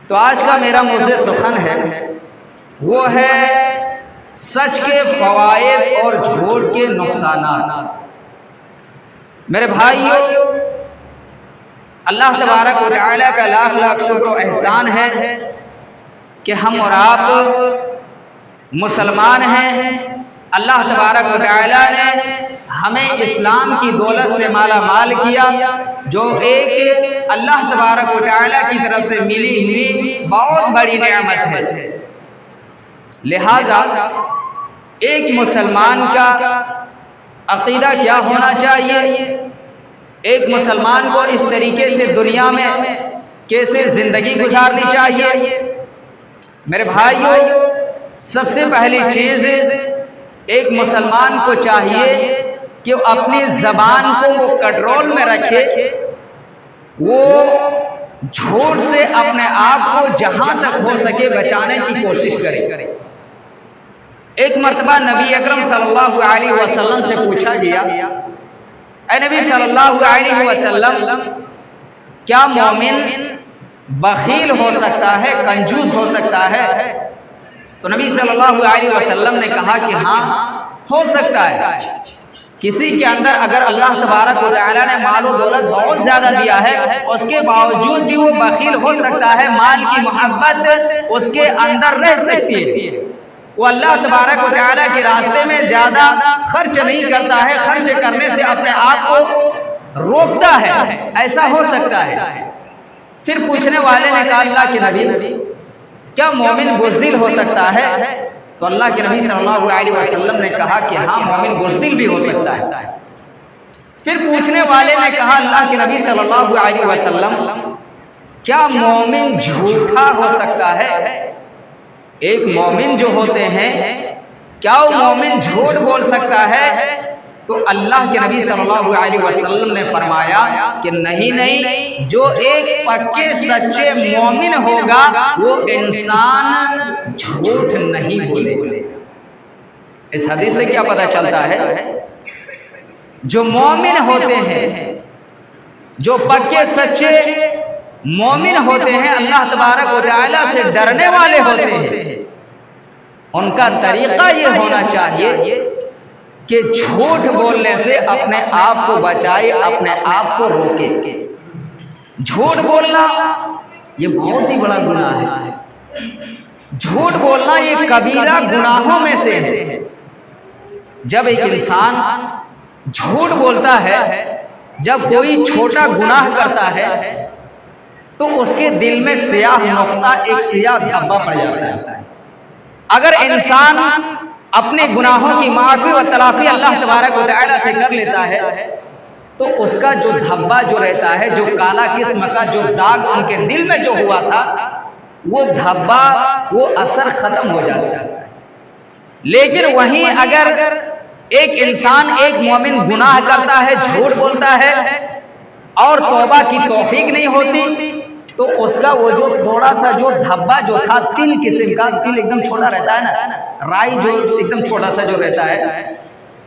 تو آج کا میرا موضوع سخن ہے وہ ہے سچ کے فوائد اور جھوٹ کے نقصانات۔ میرے بھائیو، اللہ تبارک و تعالیٰ کا لاکھ لاکھ شکر و احسان ہے کہ ہم اور آپ مسلمان ہیں۔ اللہ تبارک و تعالیٰ نے ہمیں اسلام کی دولت سے مالا مال کیا، جو ایک اللہ تبارک و تعالیٰ کی طرف سے ملی ہوئی بہت بڑی نعمت ہے۔ لہذا ایک مسلمان کا عقیدہ کیا ہونا چاہیے، ایک مسلمان کو اس طریقے سے دنیا میں کیسے زندگی گزارنی چاہیے۔ میرے بھائیو، سب سے پہلی چیز ایک مسلمان کو چاہیے کہ وہ اپنی زبان کو وہ کنٹرول میں رکھے، وہ جھوٹ سے اپنے آپ کو جہاں تک ہو سکے بچانے کی کوشش کرے۔ ایک مرتبہ نبی اکرم صلی اللہ علیہ وسلم سے پوچھا گیا، اے نبی صلی اللہ علیہ وسلم، کیا مومن بخیل ہو سکتا ہے، کنجوس ہو سکتا ہے؟ تو نبی صلی اللہ علیہ وسلم نے کہا کہ ہاں، ہو سکتا ہے۔ کسی کے اندر اگر اللہ تبارک و تعالیٰ نے مال و دولت بہت زیادہ دیا ہے، اس کے باوجود بھی وہ بخیل ہو سکتا ہے، مال کی محبت اس کے اندر رہ سکتی ہے، وہ اللہ تبارک و تعالیٰ کے راستے میں زیادہ خرچ نہیں کرتا ہے، خرچ کرنے سے اپنے آپ کو روکتا ہے، ایسا ہو سکتا ہے۔ پھر پوچھنے والے نے کہا، اللہ کے نبی، کیا مومن بزدل ہو سکتا ہے؟ تو اللہ کے نبی صلی اللہ علیہ وسلم نے کہا کہ ہاں، مومن بزدل بھی ہو سکتا ہے۔ پھر پوچھنے والے نے کہا، اللہ کے نبی صلی اللہ علیہ وسلم، کیا مومن جھوٹا ہو سکتا ہے؟ ایک مومن جو ہوتے ہیں، کیا وہ مومن جھوٹ بول سکتا ہے؟ تو اللہ کے نبی صلی اللہ علیہ وسلم نے فرمایا کہ نہیں، جو ایک پکے سچے مومن ہوگا وہ انسان جھوٹ نہیں بولے گا۔ اس حدیث سے کیا پتہ چلتا ہے؟ جو مومن ہوتے ہیں، جو پکے سچے مومن ہوتے ہیں، اللہ تبارک و تعالیٰ سے ڈرنے والے ہوتے ہیں، ان کا طریقہ یہ ہونا چاہیے کہ جھوٹ بولنے سے اپنے آپ کو بچائے، اپنے آپ کو روکے۔ جھوٹ بولنا یہ بہت ہی بڑا گناہ ہے۔ جھوٹ بولنا یہ کبیرہ گناہوں میں سے ہے۔ جب ایک انسان جھوٹ بولتا ہے، جب کوئی چھوٹا گناہ کرتا ہے، تو اس کے دل میں سیاہ نقطہ، ایک سیاہ دھبا پڑ جاتا ہے۔ اگر انسان اپنے گناہوں کی معافی و تلافی اللہ تبارک و تعالیٰ سے کر لیتا ہے، تو اس کا جو دھبا جو رہتا ہے، جو کالا قسم کا جو داغ ان کے دل میں جو ہوا تھا، وہ دھبا، وہ اثر ختم ہو جاتا ہے۔ لیکن وہیں اگر ایک انسان، ایک مومن گناہ کرتا ہے، جھوٹ بولتا ہے اور توبہ کی توفیق نہیں ہوتی، تو اس کا وہ جو تھوڑا سا جو دھبا جو تھا، تل قسم کا، تل ایک دم چھوٹا رہتا ہے نا، رائی جو ایک دم چھوٹا سا جو رہتا ہے،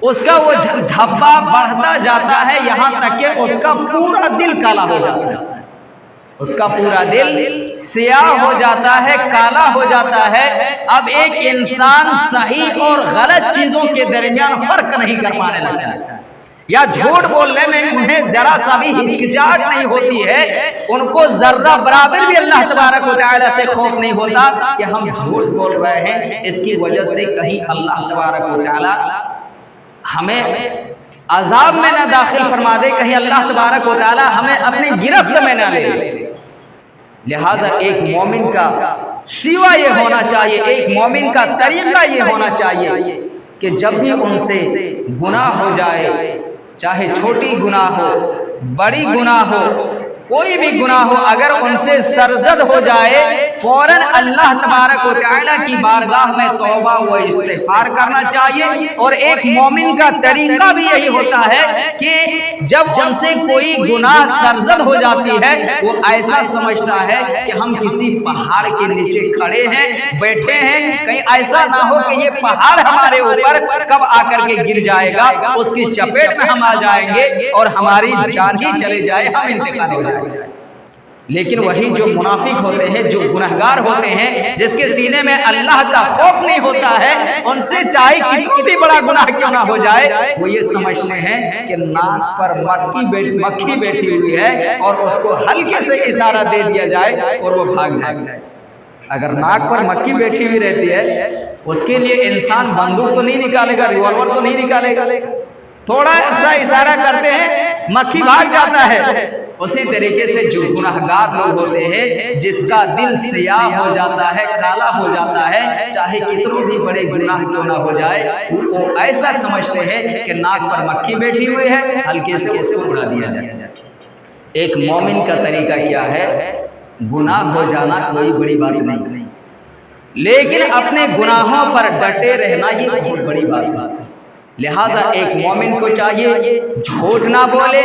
اس کا وہ دھبا بڑھتا جاتا ہے، یہاں تک کہ اس کا پورا دل کالا ہو جاتا ہے، اس کا پورا دل سیاہ ہو جاتا ہے، کالا ہو جاتا ہے۔ اب ایک انسان صحیح اور غلط چیزوں کے درمیان فرق نہیں کر پانے لگتا ہے، یا جھوٹ بولنے میں انہیں ذرا سا بھی ہچکچاہٹ نہیں ہوتی ہے، ان کو ذرہ برابر بھی اللہ تبارک و تعالیٰ سے خوف نہیں ہوتا کہ ہم جھوٹ بول رہے ہیں، اس کی وجہ سے کہیں اللہ تبارک و تعالیٰ ہمیں عذاب میں نہ داخل فرما دے، کہیں اللہ تبارک و تعالیٰ ہمیں اپنی گرفت میں نہ لے۔ لہذا ایک مومن کا شیوہ یہ ہونا چاہیے، ایک مومن کا طریقہ یہ ہونا چاہیے کہ جب بھی ان سے گناہ ہو جائے، چاہے چھوٹی گناہ ہو، بڑی گناہ ہو، کوئی بھی گناہ ہو، اگر ان سے سرزد ہو جائے، فوراً اللہ تبارک و تعالیٰ کی بارگاہ میں توبہ و استغفار کرنا چاہیے۔ اور ایک مومن کا طریقہ بھی یہی ہوتا ہے کہ جب ان سے کوئی گناہ سرزد ہو جاتی ہے، وہ ایسا سمجھتا ہے کہ ہم کسی پہاڑ کے نیچے کھڑے ہیں، بیٹھے ہیں، کہیں ایسا نہ ہو کہ یہ پہاڑ ہمارے اوپر کب آ کر کے گر جائے گا، اس کی چپیٹ میں ہم آ جائیں گے اور ہماری جان ہی چلے جائے، ہم انتقال ہو جائے۔ لیکن وہی جو منافق ہوتے ہیں، جو گنہگار ہوتے ہیں، جس کے سینے میں اللہ کا خوف نہیں ہوتا ہے، ان سے چاہے کتنا بھی بڑا گناہ کیوں نہ ہو جائے، وہ یہ سمجھتے ہیں کہ ناک پر مکھی بیٹھی ہوئی ہے اور اس کو ہلکے سے اشارہ دے دیا جائے اور وہ بھاگ جائے۔ اگر ناک پر مکھی بیٹھی ہوئی رہتی ہے، اس کے لیے انسان بندوق تو نہیں نکالے گا، ریوالور تو نہیں نکالے گا، تھوڑا سا اشارہ کرتے ہیں مکھی بھاگ جاتا ہے۔ اسی طریقے سے جو گناہگار لوگ ہوتے ہیں، جس کا دل سیاہ ہو جاتا ہے، کالا ہو جاتا ہے، چاہے کتنے بھی بڑے گناہ کیوں نہ ہو جائے، وہ ایسا سمجھتے ہیں کہ ناک پر مکھی بیٹھی ہوئی ہے، ہلکے سے اسے اڑا دیا جائے۔ ایک مومن کا طریقہ کیا ہے؟ گناہ ہو جانا کوئی بڑی بات نہیں، لیکن اپنے گناہوں پر ڈٹے رہنا یہ بہت بڑی بات ہے۔ لہذا ایک مومن کو چاہیے جھوٹ نہ بولے۔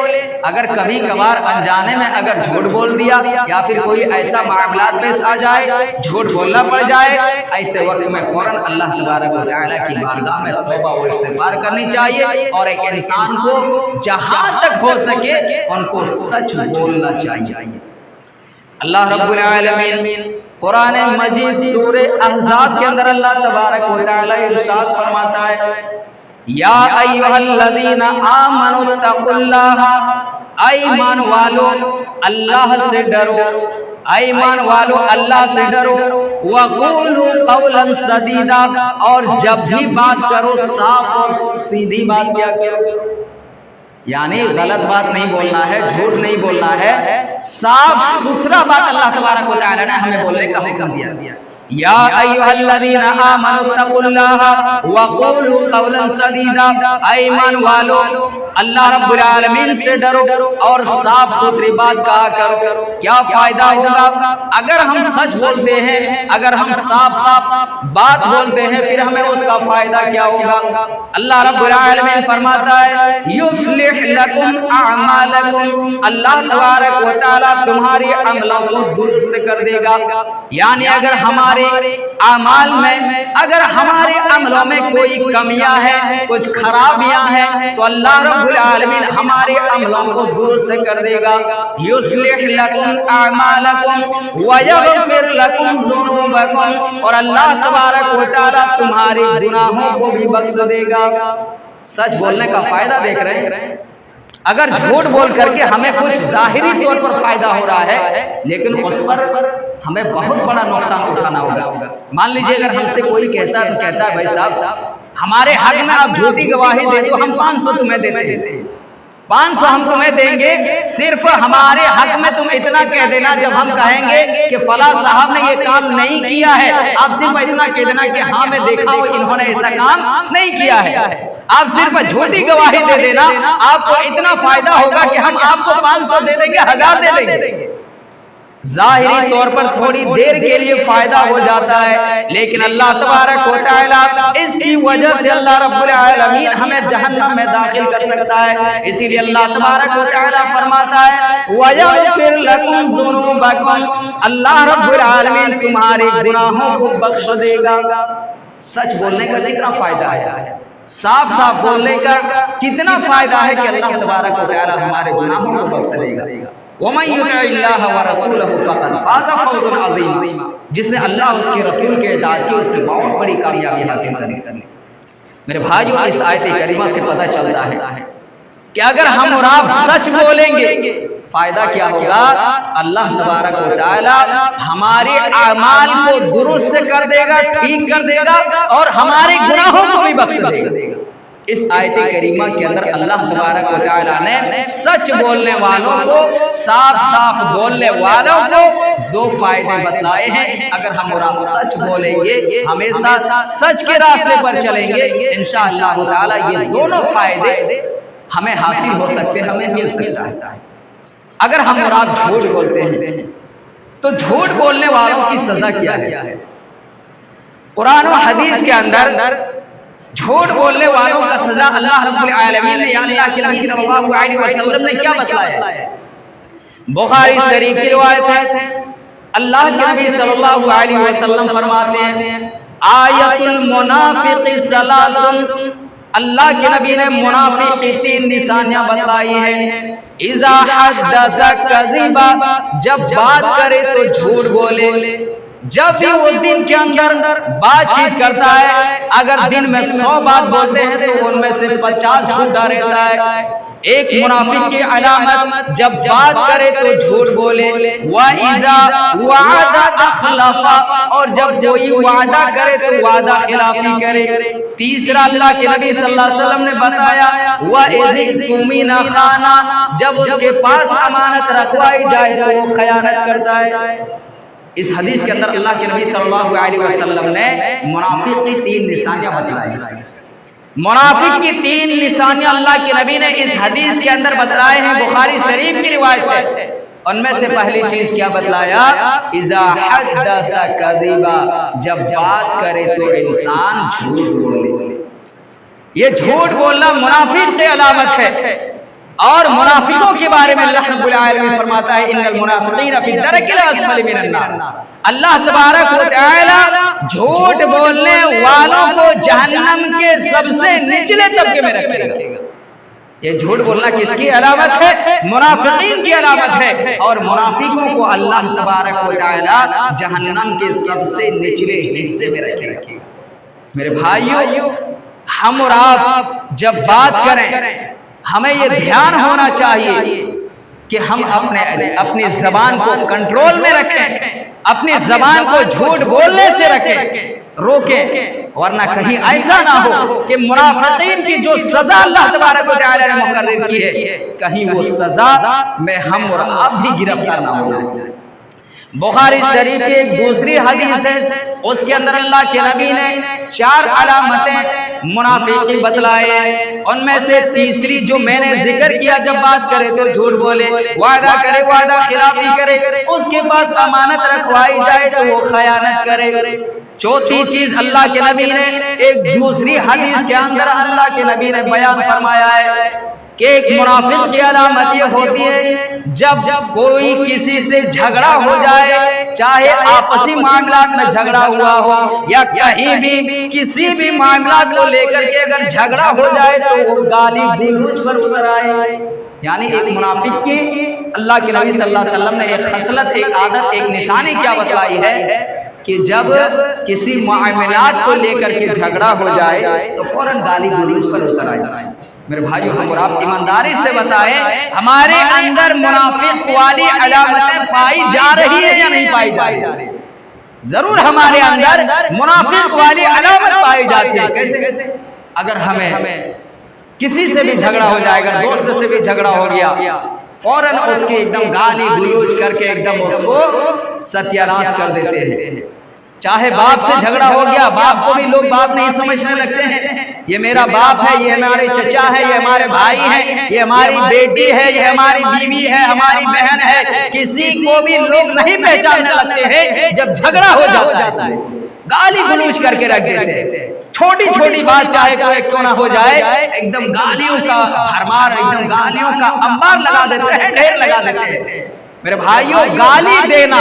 اگر کبھی کبھار انجانے میں اگر جھوٹ بول دیا یا پھر کوئی ایسا معاملات پیش آ جائے، جھوٹ بولنا پڑ جائے، ایسے وقت میں فوراً اللہ تبارک و تعالیٰ کی بارگاہ میں توبہ و استغفار کرنی چاہیے، اور ایک انسان کو جہاں تک ہو سکے ان کو سچ بولنا چاہیے۔ اللہ رب العالمین قرآن مجید سورہ احزاب کے اندر اللہ تبارک و تعالیٰ ارشاد فرماتا ہے، یا ایھا الذین آمنوا اتقوا اللہ، اے ایمان والو اللہ سے ڈرو، اے ایمان والو اللہ سے ڈرو، وقولوا قولا سدیدا، اور جب بھی بات کرو صاف اور سیدھی بات کیا کرو، یعنی غلط بات نہیں بولنا ہے، جھوٹ نہیں بولنا ہے، صاف ستھرا بات اللہ تبارک و تعالیٰ نے ہمیں بولنے کا حکم دیا۔ یا ایھا الذین آمنوا اتقوا اللہ وقولوا قولا سدیدا، اے ایمان والو اللہ رب العالمین سے ڈرو اور صاف ستھری بات کہا کرو۔ کیا فائدہ ہوگا اگر ہم سچ بولتے ہیں، اگر ہم صاف بات بولتے ہیں، پھر ہمیں اس کا فائدہ کیا ہوگا؟ اللہ رب العالمین فرماتا ہے، یصلح لکم اعمالکم، اللہ تبارک و تعالیٰ تمہاری عملوں کو درست کر دے گا۔ یعنی اگر ہمارے اعمال میں، اگر ہمارے عملوں میں کوئی کمیاں ہیں، کچھ خرابیاں ہیں، تو اللہ رب العالمین ہمارے عملوں کو درست کر دے گا۔ یصلح لکم اعمالکم ویغفر لکم ذنوبکم، اور اللہ تبارک و تعالیٰ تمہارے گناہوں کو بھی بخش دے گا۔ سچ بولنے کا فائدہ دیکھ رہے ہیں؟ اگر جھوٹ بول کر کے ہمیں کچھ ظاہری طور پر فائدہ ہو رہا ہے، لیکن اس پر ہمیں بہت بڑا نقصان اٹھانا ہوگا۔ مان لیجئے اگر ہم سے کوئی کہتا ہے بھائی صاحب ہمارے حق میں آپ جھوٹی گواہی دے دو، ہم 500 تمہیں دیتے ہیں، 500 ہم تمہیں دیں گے، صرف ہمارے حق میں تم اتنا کہہ دینا، جب ہم کہیں گے کہ فلاں صاحب نے یہ کام نہیں کیا ہے، آپ صرف اتنا کہہ دینا کہ ہاں میں دیکھا ہوں انہوں نے ایسا کام نہیں کیا ہے۔ آپ صرف جھوٹی گواہی دے دینا، آپ کو اتنا فائدہ ہوگا کہ ہم آپ کو 500 دے دیں گے، 1000 دے دیں گے۔ ظاہری طور پر تھوڑی دیر کے لیے فائدہ ہو جاتا ہے، لیکن اللہ تبارک و تعالیٰ اس کی وجہ سے اللہ رب العالمین ہمیں جہنم میں داخل کر سکتا ہے۔ اسی لیے اللہ تبارک و تعالیٰ فرماتا ہے، وَيَغْفِرْ لَكُمْ ذُنُوبَكُمْ، اللہ رب العالمین تمہارے گناہوں کو بخش دے گا۔ سچ بولنے کا کتنا فائدہ ہے، صاف بولنے کا کتنا فائدہ ہے کہ اللہ تبارک و تعالیٰ ہمارے گناہوں کو بخش دے گا۔ وَمَن يُطِعِ اللَّهَ وَرَسُولَهُ فَقَدْ فَازَ فَوْزًا عَظِيمًا، جس نے اللہ اور اس کے رسول کے اطاعت کی، اس نے بہت بڑی کامیابی حاصل کر لی۔ میرے بھائیو، اس آیت کریمہ سے پتہ چلتا ہے کہ اگر ہم اور آپ سچ بولیں گے، فائدہ کیا ہوگا؟ اللہ تبارک و تعالیٰ ہمارے اعمال کو درست کر دے گا، ٹھیک کر دے گا، اور ہمارے گناہوں کو بھی بخش دے گا۔ اس آیت کریمہ کے اندر اللہ تبارک و تعالیٰ نے سچ بولنے والوں کو، صاف بولنے والوں کو 2 فائدے بتلائے ہیں۔ اگر ہم اور آپ سچ بولیں گے، ہمیشہ سچ کے راستے پر چلیں گے، انشاءاللہ تعالیٰ یہ دونوں فائدے ہمیں حاصل ہو سکتے ہیں، ہمیں مل سکتا ہے۔ اگر ہم اور آپ جھوٹ بولتے ہیں تو جھوٹ بولنے والوں کی سزا کیا ہے؟ قرآن و حدیث کے اندر جھوٹ بولنے والوں کا سزا اللہ رب العالمین نے، یعنی اللہ کے نبی صلی اللہ علیہ وسلم نے کیا بتلایا ہے؟ بخاری شریف کی روایت ہے، اللہ کے نبی صلی اللہ علیہ وسلم فرماتے ہیں، آیت المنافق ثلاث، اللہ کے نبی نے منافق کی 3 نشانیاں بتلائی ہیں۔ اذا حدث کذبا، جب بات کرے تو جھوٹ بولے، جب بھی وہ دن کے اندر بات چیت کرتا ہے، اگر دن میں 100 بات بولتے ہیں تو ان میں سے 50 جھوٹا رہتا ہے۔ ایک منافق کی علامت، جب بات کرے تو جھوٹ بولے، وَإِذَا وَعَدَ أَخْلَفَ، اور جب کوئی وعدہ کرے تو وعدہ خلافی کرے۔ تیسرا اللہ کے نبی صلی اللہ علیہ وسلم نے بتایا وَإِذِ اؤْتُمِنَ خَانَ، جب اس کے پاس امانت رکھوائی جائے تو وہ خیانت کرتا ہے۔ اس حدیث کے اندر اللہ کے نبی صلی اللہ علیہ وسلم نے منافق کی 3 نشانیاں بتلائی۔ منافق کی 3 نشانیاں اللہ کے نبی نے اس حدیث کے اندر بتلائے ہیں، بخاری شریف کی روایت ہے۔ ان میں سے پہلی چیز کیا بتلایا؟ اذا حدث کذبا، جب بات کرے تو انسان جھوٹ بولے۔ یہ جھوٹ بولنا منافق کی علامت ہے، اور منافقوں کے بارے میں اللہ رب العالمین فرماتا ہے ان المنافقین فی الدرک الاسفل من النار۔ اللہ تبارک و تعالی جھوٹ بولنے والوں کو جہنم کے سب سے نچلے طبقے میں رکھے گا۔ یہ جھوٹ بولنا کس کی علامت ہے؟ منافقین کی علامت ہے، اور منافقوں کو اللہ تبارک و تعالی جہنم کے سب سے نچلے حصے میں رکھے گا۔ میرے بھائیو، ہم اور آپ جب بات کریں ہمیں یہ دھیان ہونا چاہیے کہ ہم اپنی زبان کو کنٹرول میں رکھیں، اپنی زبان کو جھوٹ بولنے سے روکیں، ورنہ کہیں ایسا نہ ہو کہ منافقین کی جو سزا اللہ تبارک و تعالی نے مقرر کی ہے، کہیں وہ سزا میں ہم اور آپ بھی گرفتار نہ ہو جائیں۔ بخاری شریف کی ایک دوسری حدیث ہے، اس کے اندر اللہ کے نبی نے 4 علامتیں منافق کی بتلائے، ان میں سے تیسری جو میں نے ذکر کیا، جب بات کرے تو جھوٹ بولے، وعدہ کرے وعدہ خلافی کرے، اس کے پاس امانت رکھوائی جائے تو وہ خیانت کرے۔ چوتھی چیز اللہ کے نبی نے ایک دوسری حدیث کے اندر اللہ کے نبی نے بیان فرمایا ہے کہ ایک منافق کی علامت یہ ہوتی ہے جب کوئی کسی سے جھگڑا ہو جائے، چاہے آپسی معاملات میں جھگڑا ہوا ہو یا کہیں بھی کسی بھی معاملات کو لے کر کے اگر جھگڑا ہو جائے تو وہ گالی گلوچ پر اتر آئے۔ یعنی ایک منافق کی اللہ کے نبی صلی اللہ علیہ وسلم نے ایک خصلت، ایک عادت، ایک نشانی کیا بتلائی ہے کہ جب کسی معاملات کو لے کر کے جھگڑا ہو جائے تو فوراً گالی گلوچ پر اتر آئے۔ میرے بھائیو، ہم اور آپ ایمانداری سے بتائیں ہمارے اندر منافق والی علامتیں پائی جا رہی ہیں یا نہیں پائی جا رہی؟ ضرور ہمارے اندر منافق والی علامت پائی جاتی ہے۔ کیسے؟ اگر ہمیں کسی سے بھی جھگڑا ہو جائے گا، دوست سے بھی جھگڑا ہو گیا، فوراً اس کی ایک دم گالی گلوچ کر کے ایک دم اس کو ستیہ ناش کر دیتے ہیں۔ چاہے باپ سے جھگڑا ہو گیا، باپ کو بھی لوگ باپ نہیں سمجھنے لگتے ہیں، یہ میرا باپ ہے، یہ ہمارے چچا ہے، یہ ہمارے بھائی ہیں، یہ ہماری بیٹی ہے، یہ ہماری بیوی ہے، ہماری بہن ہے، کسی کو بھی لوگ نہیں پہچاننے لگتے ہیں۔ جب جھگڑا ہو جاتا ہے گالی گلوچ کر کے رکھ دیتے ہیں، چھوٹی چھوٹی بات چاہے کوئی کیوں نہ ہو جائے، ایک دم گالیوں کا بھرمار، ایک دم گالیوں کا انبار لگا دیتے ہیں، ڈھیر لگا دیتے ہیں۔ میرے بھائیو، گالی دینا،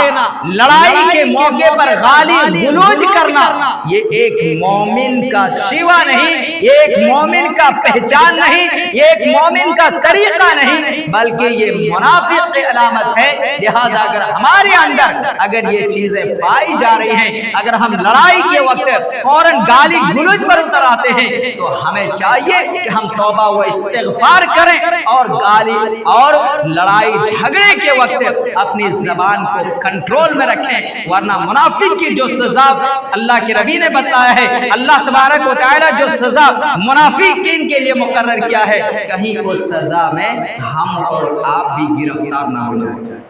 لڑائی کے موقع پر گالی گلوچ کرنا، یہ ایک مومن کا شیوا نہیں، یہ ایک مومن کا پہچان نہیں، یہ ایک مومن کا طریقہ نہیں، بلکہ یہ منافق کی علامت ہے۔ لہذا اگر ہمارے اندر اگر یہ چیزیں پائی جا رہی ہیں، اگر ہم لڑائی کے وقت فوراً گالی گلوچ پر اتر آتے ہیں، تو ہمیں چاہیے کہ ہم توبہ و استغفار کریں اور گالی اور لڑائی جھگڑے کے وقت اپنی زبان کو کنٹرول میں رکھیں، ورنہ منافق کی جو سزا اللہ کے نبی نے بتایا ہے، اللہ تبارک و تعالی جو سزا منافقین کے لیے مقرر کیا ہے، کہیں اس سزا میں ہم اور آپ بھی گرفتار نہ ہو جائیں۔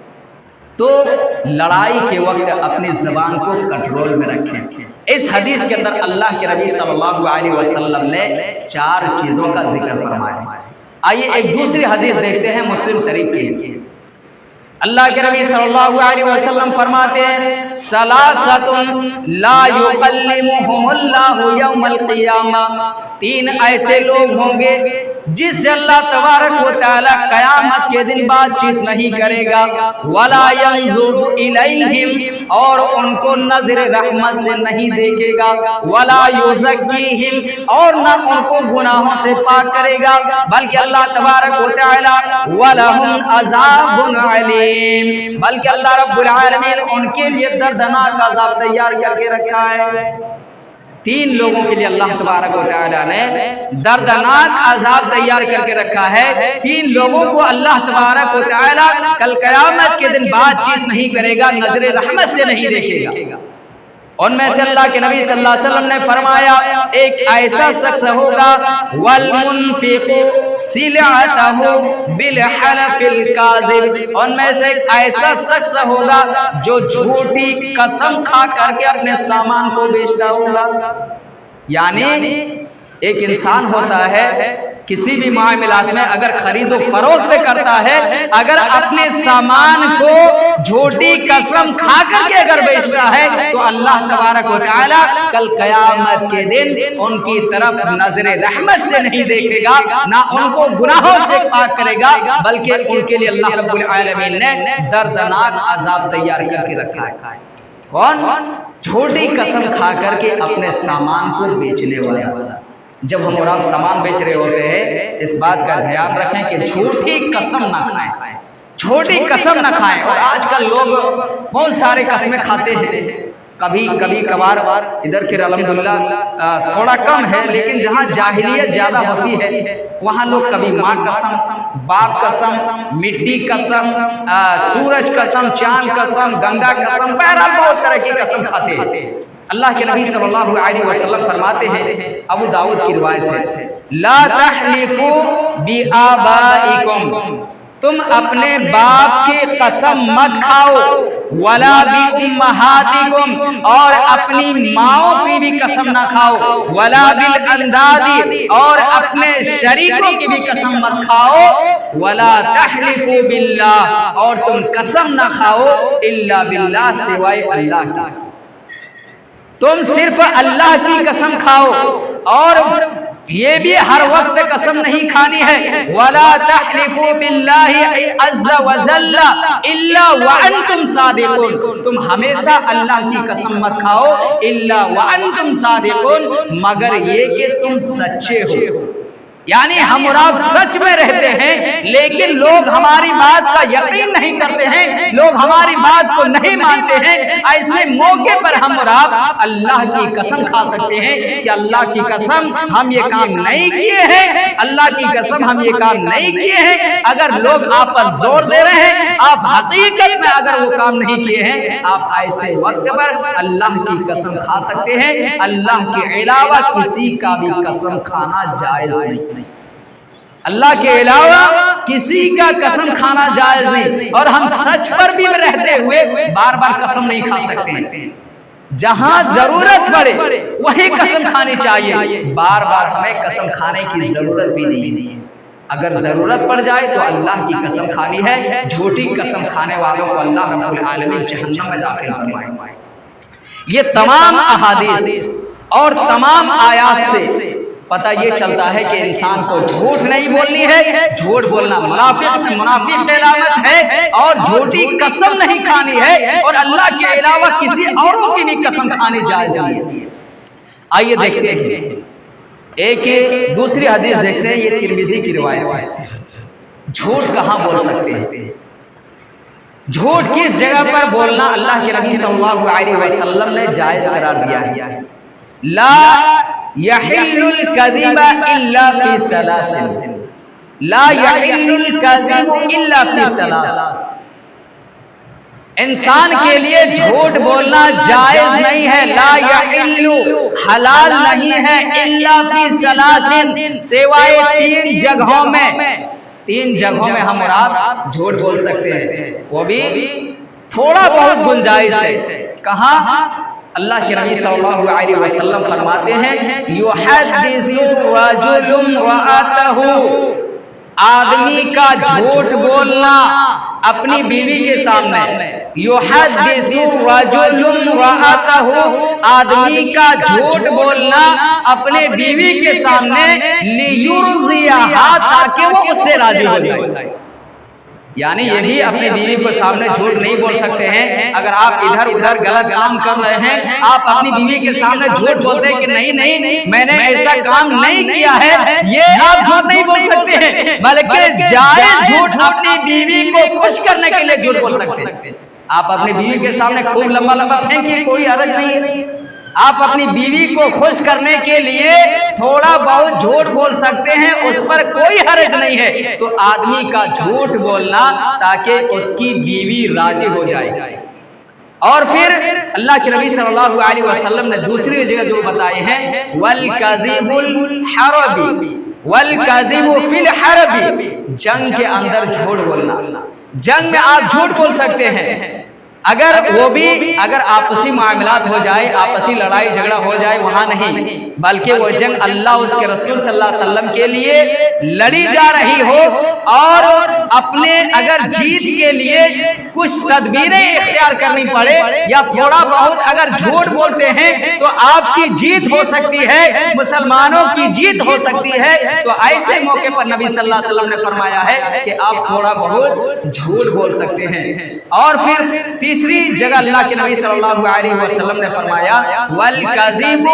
تو لڑائی کے وقت اپنی زبان کو کنٹرول میں رکھیں۔ اس حدیث کے اندر اللہ کے نبی صلی اللہ علیہ وسلم نے 4 چیزوں کا ذکر فرمایا۔ آئیے ایک دوسری حدیث دیکھتے ہیں مسلم شریف کی۔ اللہ کے نبی صلی اللہ علیہ وسلم فرماتے ہیں ثلاثۃ لا یکلمہم اللہ یوم القیامہ، 3 ایسے لوگ ہوں گے جس سے اللہ تبارک و تعالی قیامت کے دن بات چیت نہیں کرے گا، ولا ينظر الیہم، اور ان کو نظر رحمت سے نہیں دیکھے گا، ولا یزکیہم، اور نہ ان کو گناہوں سے پاک کرے گا، بلکہ اللہ تبارک و تعالی ولہم عذاب علیم، بلکہ اللہ رب العالمین ان کے لیے دردناک عذاب تیار کر کے رکھا ہے۔ تین لوگوں کے لیے اللہ تبارک و تعالی نے دردناک عذاب تیار کر کے رکھا ہے۔ تین لوگوں کو اللہ تبارک و تعالی کل قیامت کے دن بات چیت نہیں کرے گا، نظر رحمت سے نہیں دیکھے گا۔ ان میں سے اللہ کے نبی صلی اللہ علیہ وسلم نے فرمایا ایک ایسا شخص ہوگا والمنفق سلعته بالحلف الكاذب، ان میں سے ایک ایسا شخص ہوگا جو جھوٹی قسم کھا کر کے اپنے سامان کو بیچتا ہوگا۔ یعنی ایک انسان ہوتا ہے کسی بھی معاملات میں اگر خرید و فروخت کرتا ہے، اگر اپنے سامان کو جھوٹی قسم کھا کر کے اگر بیچتا ہے تو اللہ تبارک و تعالی کل قیامت کے دن ان کی طرف نظر رحمت سے نہیں دیکھے گا، نہ ان کو گناہوں سے پاک کرے گا، بلکہ ان کے لیے اللہ رب العالمین نے دردناک عذاب تیار کر کے رکھا ہے۔ کون؟ جھوٹی قسم کھا کر کے اپنے سامان کو بیچنے والا۔ جب ہم اور آپ سامان بیچ رہے ہوتے ہیں اس بات کا دھیان رکھیں کہ جھوٹی قسم نہ کھائیں، جھوٹی قسم نہ کھائیں۔ اور آج کل لوگ بہت سارے قسمیں کھاتے ہیں، کبھی کبھار ادھر کے الحمدللہ تھوڑا کم ہے، لیکن جہاں جاہلیت زیادہ ہوتی ہے وہاں لوگ کبھی ماں قسم، باپ قسم، مٹی قسم، سورج قسم، چاند قسم، گنگا قسم، بہرحال بہت طرح کی قسم کھاتے ہیں۔ اللہ کے نبی صلی اللہ علیہ وسلم فرماتے ہیں، ابو داؤد کی روایت ہے، لا تحلفوا بآبائکم، تم اپنے باپ کی قسم مت کھاؤ، ولا بأمہاتکم، اور اپنی ماؤں کی بھی قسم نہ کھاؤ، ولا بالانداد، اور اپنے شریکوں کی بھی قسم مت کھاؤ، ولا تحلفوا باللہ، اور تم قسم نہ کھاؤ الا باللہ، سوائے اللہ کی، تم صرف اللہ کی قسم کھاؤ، اور یہ بھی ہر وقت قسم نہیں کھانی ہے، وَلَا تَحْلِفُوا بِاللَّهِ عَزَّ وَجَلَّ إِلَّا وَأَنْتُمْ صَادِقُونَ، تم ہمیشہ اللہ کی قسم مت کھاؤ إِلَّا وَأَنْتُمْ صَادِقُونَ، مگر یہ کہ تم سچے ہو۔ یعنی ہم اور آپ سچ میں رہتے ہیں لیکن لوگ ہماری بات کا یقین نہیں کرتے ہیں، لوگ ہماری بات کو نہیں مانتے ہیں، ایسے موقع پر ہم اور آپ اللہ کی قسم کھا سکتے ہیں کہ اللہ کی قسم ہم یہ کام نہیں کیے ہیں، اللہ کی قسم ہم یہ کام نہیں کیے ہیں۔ اگر لوگ آپ پر زور دے رہے ہیں، آپ حقیقت میں اگر وہ کام نہیں کیے ہیں، آپ ایسے وقت پر اللہ کی قسم کھا سکتے ہیں۔ اللہ کے علاوہ کسی کا بھی قسم کھانا جائز نہیں، اللہ کے علاوہ کسی کا قسم کھانا جائز نہیں، اور ہم سچ پر بھی رہتے ہوئے بار بار قسم نہیں کھا سکتے۔ جہاں ضرورت پڑے وہیں قسم کھانی چاہیے، بار بار ہمیں قسم کھانے کی ضرورت بھی نہیں ہے۔ اگر ضرورت پڑ جائے تو اللہ کی قسم کھانی ہے، جھوٹی قسم کھانے والوں کو اللہ رب العالمین جہنم میں داخل فرمائے۔ یہ تمام احادیث اور تمام آیات سے پتہ یہ چلتا ہے کہ انسان کو جھوٹ نہیں بولنی ہے، جھوٹ بولنا منافق کی علامت ہے، اور جھوٹی قسم نہیں کھانی ہے، اور اللہ کے علاوہ کسی اوروں کی بھی قسم کھانی جائز نہیں ہے۔ آئیے دیکھتے ہیں ایک دوسری حدیث دیکھتے ہیں، یہ ترمذی کی روایت ہے۔ جھوٹ کہاں بول سکتے ہیں؟ جھوٹ کس جگہ پر بولنا اللہ کے نبی صلی اللہ علیہ وسلم نے جائز قرار دیا ہے؟ لا يحل الكذب الا في ثلاث، لا يحل الكذب الا في ثلاث، انسان کے لیے جھوٹ بولنا جائز نہیں ہے، لا يحل حلال نہیں ہے، الا في ثلاث، سوائے تین جگہوں میں۔ تین جگہوں میں ہم اور آپ جھوٹ بول سکتے ہیں، وہ بھی تھوڑا بہت گنجائش ہے۔ کہاں؟ اللہ کے نبی صلی اللہ علیہ وسلم فرماتے ہیں، یحدث رجل امرأته، آدمی کا جھوٹ بولنا اپنی بیوی کے سامنے، یحدث رجل امرأتہ، آدمی کا جھوٹ بولنا اپنے بیوی کے سامنے، لیرضیہا، تاکہ وہ اس سے راضی ہو جائے۔ یعنی یہ بھی اپنی بیوی کو سامنے جھوٹ نہیں بول سکتے ہیں۔ اگر آپ ادھر ادھر غلط کام کر رہے ہیں، آپ اپنی بیوی کے سامنے جھوٹ بولتے ہیں کہ نہیں میں نے ایسا کام نہیں کیا ہے، یہ آپ جھوٹ نہیں بول سکتے ہیں، بلکہ جائز جھوٹ اپنی بیوی کو خوش کرنے کے لیے جھوٹ بول سکتے ہیں۔ آپ اپنی بیوی کے سامنے خوب لمبا لمبا پھینکیں، کوئی حرج نہیں ہے۔ آپ اپنی بیوی کو خوش کرنے کے لیے تھوڑا بہت جھوٹ بول سکتے ہیں، اس پر کوئی حرج نہیں ہے۔ تو آدمی کا جھوٹ بولنا تاکہ اس کی بیوی راضی ہو جائے۔ اور پھر اللہ کے نبی صلی اللہ علیہ وسلم نے دوسری جگہ جو بتائے ہیں، وَالْكَذِبُ الْحَرَبِ وَالْكَذِبُ فِي الْحَرَبِ، جنگ کے اندر جھوٹ بولنا۔ جنگ میں آپ جھوٹ بول سکتے ہیں، اگر وہ بھی اگر آپسی معاملات ہو جائے، آپسی لڑائی جھگڑا ہو جائے، وہاں نہیں، بلکہ وہ جنگ اللہ اس کے رسول صلی اللہ علیہ وسلم کے لیے لڑی جا رہی ہو، اور اپنے اگر جیت کے لیے کچھ تدبیریں اختیار کرنی پڑے، یا تھوڑا بہت اگر جھوٹ بولتے ہیں تو آپ کی جیت ہو سکتی ہے، مسلمانوں کی جیت ہو سکتی ہے، تو ایسے موقع پر نبی صلی اللہ علیہ وسلم نے فرمایا ہے کہ آپ تھوڑا بہت جھوٹ بول سکتے ہیں۔ اور پھر تیسری جگہ اللہ کے نبی صلی اللہ علیہ وسلم نے فرمایا، وَالْكَذِبُ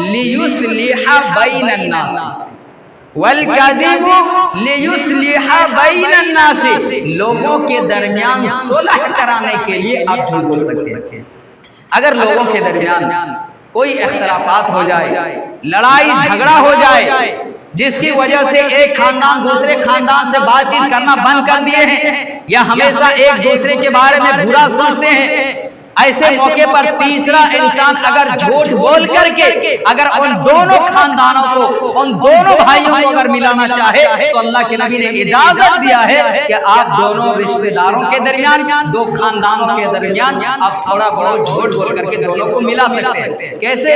لِيُصْلِحَ بَيْنَ النَّاسِ وَالْكَذِبُ لِيُصْلِحَ بَيْنَ النَّاسِ، لوگوں کے درمیان صلح کرانے کے لیے آپ جھوٹ بول سکتے ہیں۔ اگر لوگوں کے درمیان کوئی اختلافات ہو جائے، لڑائی جھگڑا ہو جائے، جس کی وجہ سے ایک خاندان دوسرے خاندان سے بات چیت کرنا بند کر دیے ہیں، یا ہمیشہ ایک دوسرے کے بارے میں برا سوچتے ہیں، ایسے موقع پر تیسرا انسان اگر جھوٹ بول کر کے اگر ان دونوں خاندانوں کو، ان دونوں بھائیوں کو اگر ملانا چاہے، تو اللہ کے نبی نے اجازت دیا ہے کہ آپ دونوں رشتہ داروں کے درمیان، دو خاندانوں کے درمیان آپ تھوڑا بہت جھوٹ بول کر کے دونوں کو ملا سکتے ہیں۔ کیسے؟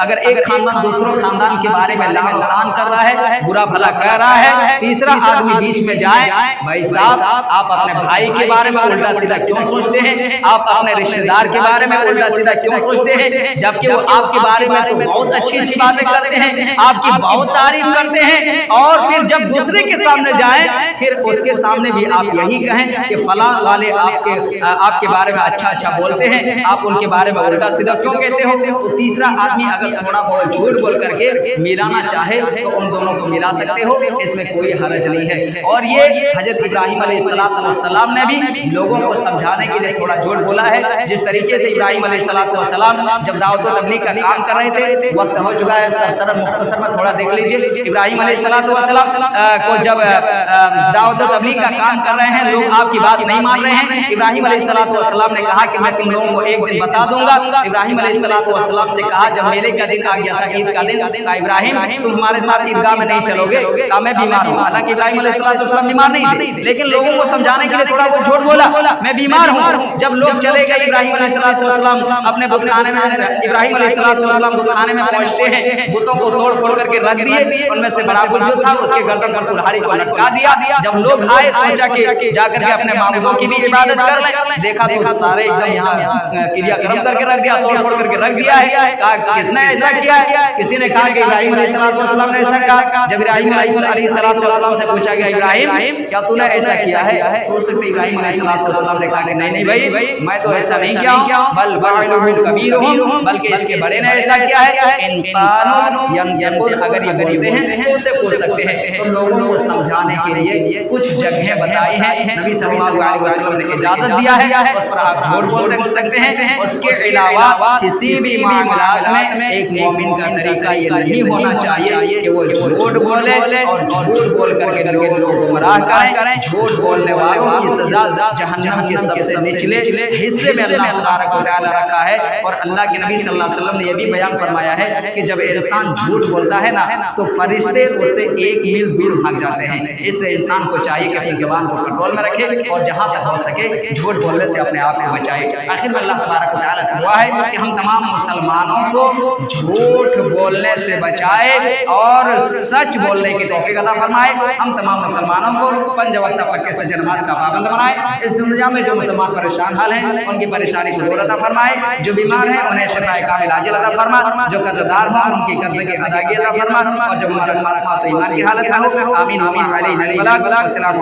اگر ایک خاندان دوسروں خاندان کے بارے میں لعن طعن کر رہا ہے، برا بھلا کہہ رہا ہے، تیسرا آدمی بیچ میں جائے، بھائی صاحب آپ اپنے بھائی کے بارے میں الٹا سیدھا کیوں سوچتے ہیں، آپ اپنے رشتہ دار کے بارے میں الٹا سیدھا کیوں سوچتے ہیں، جبکہ وہ آپ کے بارے میں تو بہت اچھی اچھی باتیں کرتے ہیں، آپ کی بہت تعریف کرتے ہیں، اور پھر جب دوسرے کے سامنے جائیں پھر اس کے سامنے بھی آپ یہی کہیں کہ فلاں والے آپ کے بارے میں اچھا اچھا بولتے ہیں، آپ ان کے بارے میں الٹا سیدھا کیوں کہتے ہو؟ تو تیسرا آدمی اگر تھوڑا بہت جھوٹ بول کر کے ملانا چاہے تو ان دونوں کو ملا سکتے ہو، اس میں کوئی حرج نہیں ہے۔ اور یہ حضرت ابراہیم علیہ السلام نے بھی لوگوں کو سمجھانے کے لیے تھوڑا جھوٹ بولا ہے، جس طریقے سے ابراہیم علیہ السلام جب دعوت و تبلیغ کا کام کر رہے تھے، وقت ہو چکا ہے، سرسر مختصر میں تھوڑا دیکھ لیجئے، ابراہیم علیہ السلام کو جب دعوت و تبلیغ کا کام کر رہے ہیں، لوگ آپ کی بات نہیں مان رہے ہیں، ابراہیم علیہ السلام نے کہا کہ میں تم لوگوں کو ایک دن بتا دوں گا۔ ابراہیم علیہ السلام سے کہا، جب میلے کا دن آ گیا تھا، عید کا دن، کہا ابراہیم تم ہمارے ساتھ عیدگاہ میں نہیں چلو گے، کہا میں بیمار ہوں۔ حالانکہ ابراہیم علیہ السلام بیمار نہیں تھے، لیکن لوگوں کو سمجھانے کے لیے تھوڑا وہ جھوٹ بولا، میں بیمار ہوں۔ جب لوگ چلے گئے، ابراہیم علیہ السلام اپنے بت خانے میں، ابراہیم علیہ السلام بت خانے میں پہنچتے ہیں، بتوں کو توڑ پھوڑ کر کے رکھ دیے، ان میں سے بڑا بت جو تھا اس کے گردن پر کلہاڑی کو لٹکا دیا۔ جب لوگ آئے سوچا کہ جا کر کے اپنے معبودوں کی بھی عبادت کر لیں، دیکھا تو سارے ایک دم یہاں کریا کرم کر کے رکھ دیا، توڑ پھوڑ کر کے رکھ دیا ہے۔ کہا کس نے ایسا کیا ہے؟ کسی نے کہا کہ ابراہیم علیہ السلام نے ایسا کہا۔ جب ابراہیم علیہ السلام سے پوچھا گیا ابراہیم کیا تو نے ایسا کیا ہے، تو اس وقت ابراہیم علیہ السلام نے کہا کہ نہیں بھائی میں تو ایسا نہیں کیا ہوں، بل فاعلہ کبیرہم، بلکہ اس کے بڑے نے ایسا کیا ہے۔ ان قالوا ینطقون، اگر یہ بولتے ہیں تو اسے پوچھ سکتے ہیں۔ تو لوگوں کو سمجھانے کے لیے کچھ جگہیں بتائی ہیں، نبی صلی اللہ علیہ وسلم نے اجازت دیا ہے، اس پر آپ جھوٹ بول سکتے ہیں۔ اس کے علاوہ کسی بھی معاملات میں ایک مومن کا طریقہ یہ نہیں ہونا چاہیے کہ وہ جھوٹ بولے اور جھوٹ بول کر کے لوگوں کو گمراہ کریں۔ جھوٹ بولنے والوں کی سزا جہنم کے سب سے نچلے حصے میں اللہ تبارک و تعالی رکھا ہے۔ اور اللہ کے نبی صلی اللہ علیہ وسلم نے یہ بھی بیان فرمایا ہے کہ جب انسان جھوٹ بولتا ہے نا تو فرشتے اس سے 1 میل دور بھاگ جاتے ہیں۔ اس سے انسان کو چاہیے کہ اپنی زبان کو کنٹرول میں رکھے اور جہاں تک ہو سکے جھوٹ بولنے سے اپنے آپ کو بچائے۔ آخر میں اللہ تبارک و تعالی سے دعا ہے کہ ہم تمام مسلمانوں کو جھوٹ بولنے سے بچائے اور سچ بولنے کی توفیق عطا فرمائے۔ ہم تمام مسلمانوں کو 5 وقتہ پکے سچ نماز کا پابند بنائے۔ اس دنیا میں جو مسلمان پریشان حال ہیں ان کی پریشانی کو دور عطا فرمائے، جو بیمار ہیں انہیں شفاء کامل عاجل عطا فرما، جو قرض دار ہیں ان کی قرض کی ادائیگی عطا فرما، اور جو مسلمان ایمان کی حالت میں ہو آمین آمین علیہ السلام۔